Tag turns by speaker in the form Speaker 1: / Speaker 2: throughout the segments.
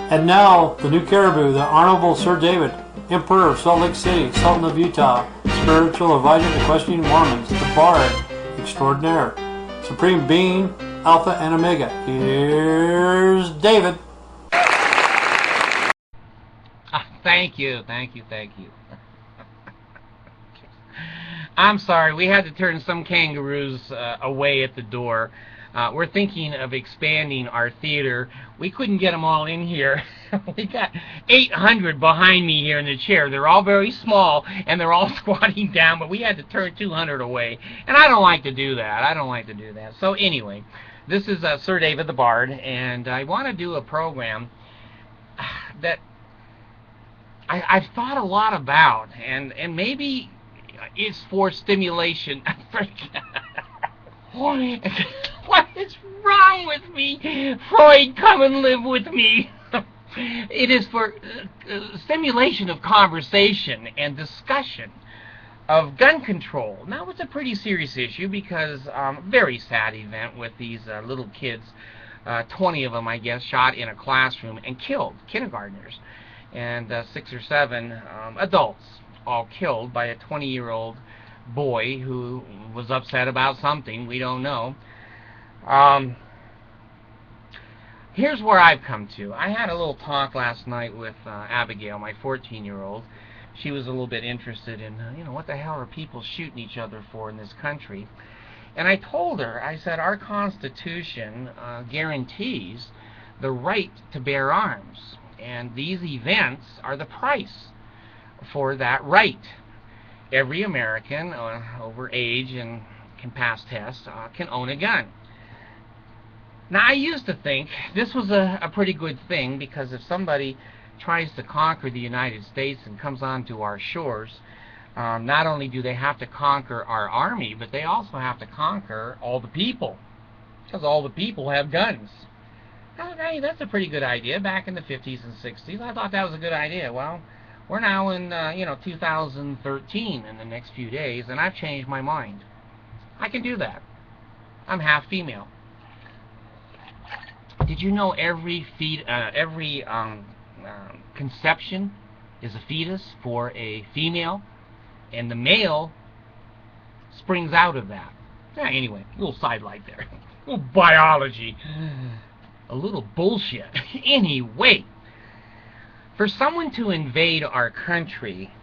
Speaker 1: And now, the new caribou, the Honorable Sir David, Emperor of Salt Lake City, Sultan of Utah, Spiritual Advisor to Questioning Mormons, the Bard Extraordinaire, Supreme Being, Alpha and Omega. Here's David.
Speaker 2: Thank you. I'm sorry, we had to turn some kangaroos away at the door. We're thinking of expanding our theater. We couldn't get them all in here. We got 800 behind me here in the chair. They're all very small, and they're all squatting down, but we had to turn 200 away. And I don't like to do that. So anyway, this is Sir David the Bard, and I want to do a program that I've thought a lot about, and maybe it's for stimulation. What is wrong with me? Freud, come and live with me. It is for stimulation of conversation and discussion of gun control. Now, it's a pretty serious issue because very sad event with these little kids, 20 of them, I guess, shot in a classroom and killed, kindergartners, and 6 or 7 adults, all killed by a 20-year-old boy who was upset about something, we don't know. Here's where I've come to. I had a little talk last night with Abigail, my 14-year-old. She was a little bit interested in, what the hell are people shooting each other for in this country? And I told her, I said, our Constitution guarantees the right to bear arms, and these events are the price for that right. Every American over age and can pass tests can own a gun. Now, I used to think this was a pretty good thing, because if somebody tries to conquer the United States and comes onto our shores, not only do they have to conquer our army, but they also have to conquer all the people, because all the people have guns. Hey, that's a pretty good idea. Back in the 50s and 60s, I thought that was a good idea. Well, we're now in 2013 in the next few days, and I've changed my mind. I can do that. I'm half female. Did you know every conception is a fetus for a female, and the male springs out of that? Anyway, a little sidelight there. A little biology. A little bullshit. Anyway, for someone to invade our country,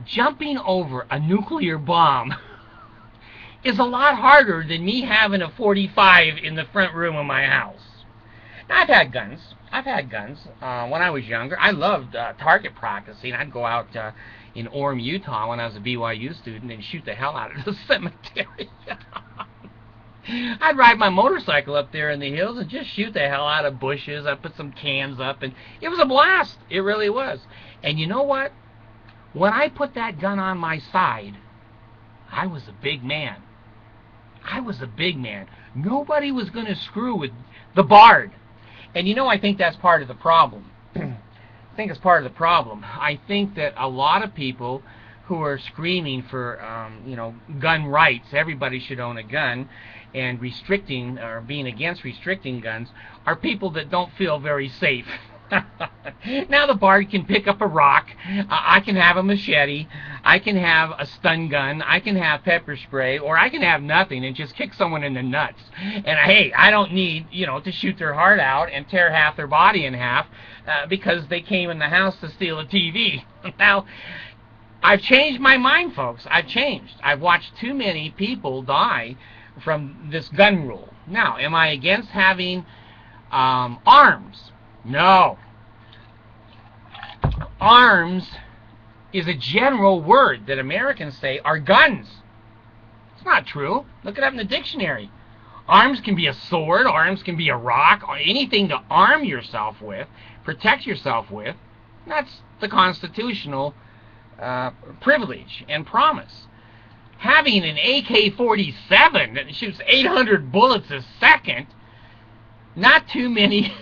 Speaker 2: jumping over a nuclear bomb is a lot harder than me having a 45 in the front room of my house. Now, I've had guns. When I was younger, I loved target practicing. I'd go out in Orem, Utah, when I was a BYU student, and shoot the hell out of the cemetery. I'd ride my motorcycle up there in the hills and just shoot the hell out of bushes. I'd put some cans up, and it was a blast. It really was. And you know what? When I put that gun on my side, I was a big man. Nobody was going to screw with the Bard. And I think that's part of the problem. I think that a lot of people who are screaming for, gun rights, everybody should own a gun, and restricting or being against restricting guns, are people that don't feel very safe. Now the Bard can pick up a rock, I can have a machete, I can have a stun gun, I can have pepper spray, or I can have nothing and just kick someone in the nuts. And hey, I don't need, to shoot their heart out and tear half their body in half because they came in the house to steal a TV. Now, I've changed my mind, folks. I've watched too many people die from this gun rule. Now, am I against having arms? No. Arms is a general word that Americans say are guns. It's not true. Look it up in the dictionary. Arms can be a sword, arms can be a rock, or anything to arm yourself with, protect yourself with. That's the constitutional privilege and promise. Having an AK-47 that shoots 800 bullets a second, not too many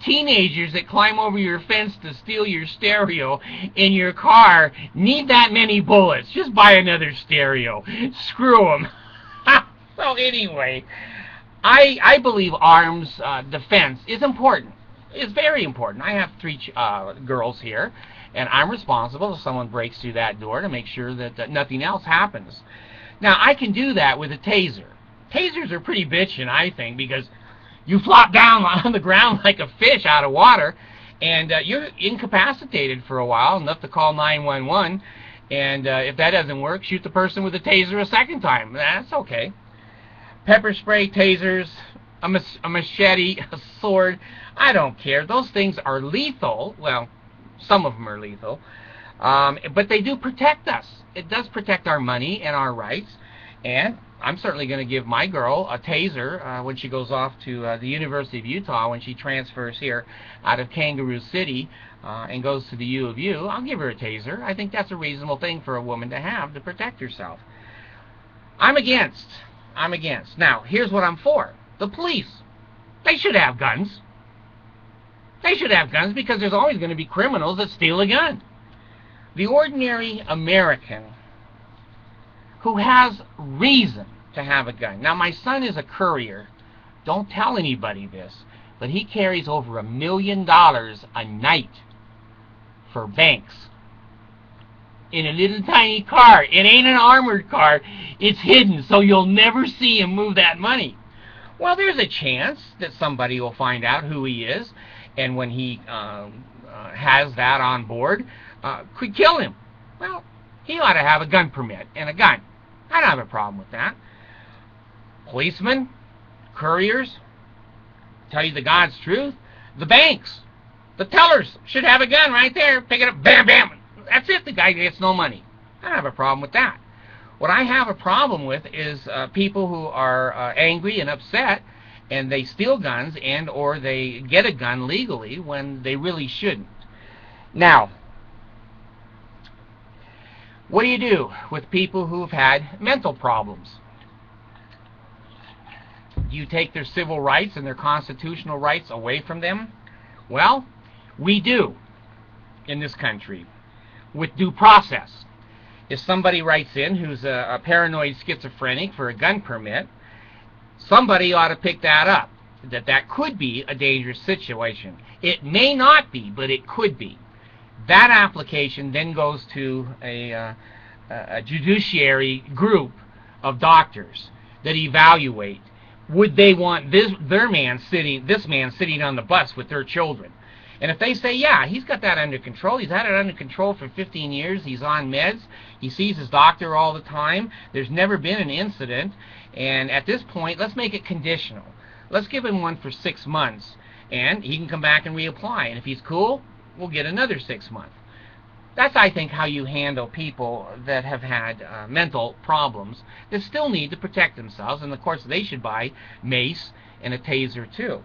Speaker 2: teenagers that climb over your fence to steal your stereo in your car need that many bullets. Just buy another stereo. Screw them. So anyway, I believe arms defense is important. is very important. I have 3 girls here, and I'm responsible if someone breaks through that door to make sure that nothing else happens. Now, I can do that with a taser. Tasers are pretty bitchin', I think, because you flop down on the ground like a fish out of water, and you're incapacitated for a while, enough to call 911, and if that doesn't work, shoot the person with a taser a second time. That's okay. Pepper spray, tasers, a machete, a sword, I don't care. Those things are lethal. Well, some of them are lethal, but they do protect us. It does protect our money and our rights, and I'm certainly going to give my girl a taser when she goes off to the University of Utah, when she transfers here out of Kangaroo City and goes to the U of U. I'll give her a taser. I think that's a reasonable thing for a woman to have to protect herself. I'm against. Now, here's what I'm for. The police. They should have guns. They should have guns because there's always going to be criminals that steal a gun. The ordinary American who has reason to have a gun. Now, my son is a courier. Don't tell anybody this, but he carries over $1 million a night for banks in a little tiny car. It ain't an armored car. It's hidden, so you'll never see him move that money. Well, there's a chance that somebody will find out who he is, and when he has that on board, could kill him. Well, he ought to have a gun permit and a gun. I don't have a problem with that. Policemen, couriers, tell you the God's truth, the banks, the tellers should have a gun right there. Pick it up, bam, bam. That's it. The guy gets no money. I don't have a problem with that. What I have a problem with is people who are angry and upset, and they steal guns and or they get a gun legally when they really shouldn't. Now, what do you do with people who've had mental problems? Do you take their civil rights and their constitutional rights away from them? Well, we do in this country with due process. If somebody writes in who's a paranoid schizophrenic for a gun permit, somebody ought to pick that up, that could be a dangerous situation. It may not be, but it could be. That application then goes to a judiciary group of doctors that evaluate. Would they want this man sitting on the bus with their children? And if they say, yeah, he's got that under control, he's had it under control for 15 years, he's on meds, he sees his doctor all the time, there's never been an incident, and at this point, let's make it conditional. Let's give him one for 6 months, and he can come back and reapply. And if he's cool, we'll get another 6 months. That's, I think, how you handle people that have had mental problems that still need to protect themselves, and of course they should buy mace and a taser too.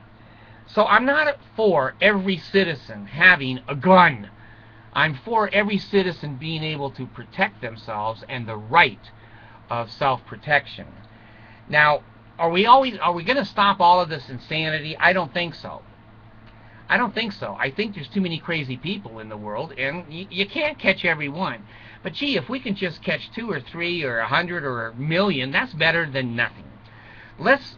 Speaker 2: So I'm not for every citizen having a gun. I'm for every citizen being able to protect themselves and the right of self-protection. Now, are we going to stop all of this insanity? I don't think so. I don't think so. I think there's too many crazy people in the world, and you can't catch every one. But gee, if we can just catch 2 or 3 or 100 or 1,000,000, that's better than nothing. Let's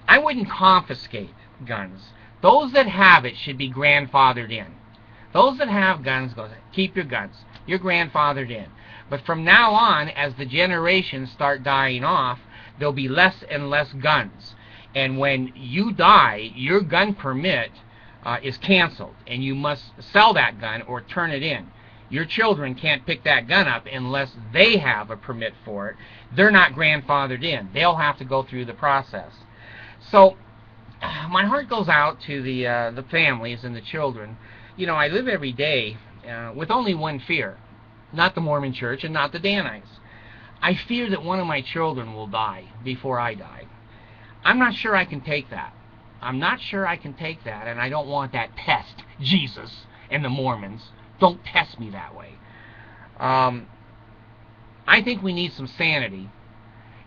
Speaker 2: I wouldn't confiscate guns. Those that have it should be grandfathered in. Those that have guns, keep your guns. You're grandfathered in. But from now on, as the generations start dying off, there'll be less and less guns. And when you die, your gun permit is canceled, and you must sell that gun or turn it in. Your children can't pick that gun up unless they have a permit for it. They're not grandfathered in. They'll have to go through the process. So my heart goes out to the families and the children. You know, I live every day with only one fear, not the Mormon Church and not the Danites. I fear that one of my children will die before I die. I'm not sure I can take that. I'm not sure I can take that, and I don't want that test, Jesus and the Mormons. Don't test me that way. I think we need some sanity,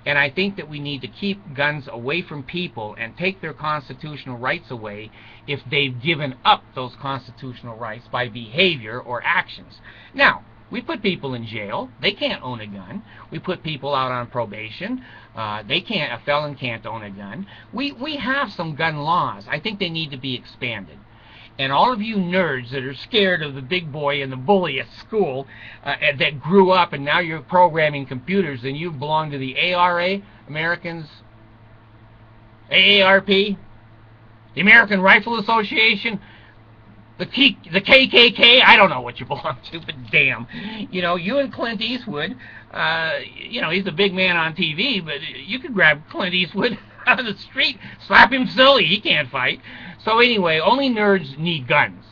Speaker 2: and I think that we need to keep guns away from people and take their constitutional rights away if they've given up those constitutional rights by behavior or actions. Now, We put people in jail. They can't own a gun. We put people out on probation. A felon can't own a gun. We have some gun laws. I think they need to be expanded. And all of you nerds that are scared of the big boy and the bully at school, that grew up and now you're programming computers and you belong to the ARA, Americans, AARP, the American Rifle Association, the KKK, I don't know what you belong to, but damn. You know, you and Clint Eastwood, you know, he's a big man on TV, but you could grab Clint Eastwood out of the street, slap him silly, he can't fight. So anyway, only nerds need guns.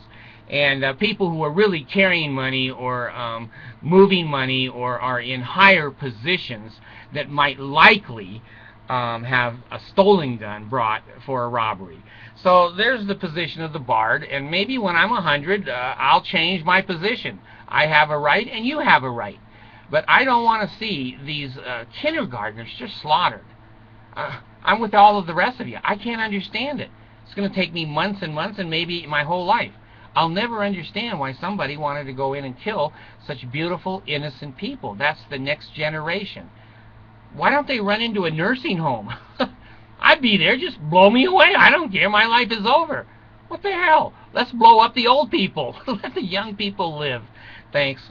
Speaker 2: And people who are really carrying money or moving money or are in higher positions that might likely have a stolen gun brought for a robbery. So there's the position of the Bard, and maybe when I'm 100, I'll change my position. I have a right, and you have a right. But I don't want to see these kindergartners just slaughtered. I'm with all of the rest of you. I can't understand it. It's going to take me months and months and maybe my whole life. I'll never understand why somebody wanted to go in and kill such beautiful, innocent people. That's the next generation. Why don't they run into a nursing home? I'd be there. Just blow me away. I don't care. My life is over. What the hell? Let's blow up the old people. Let the young people live. Thanks.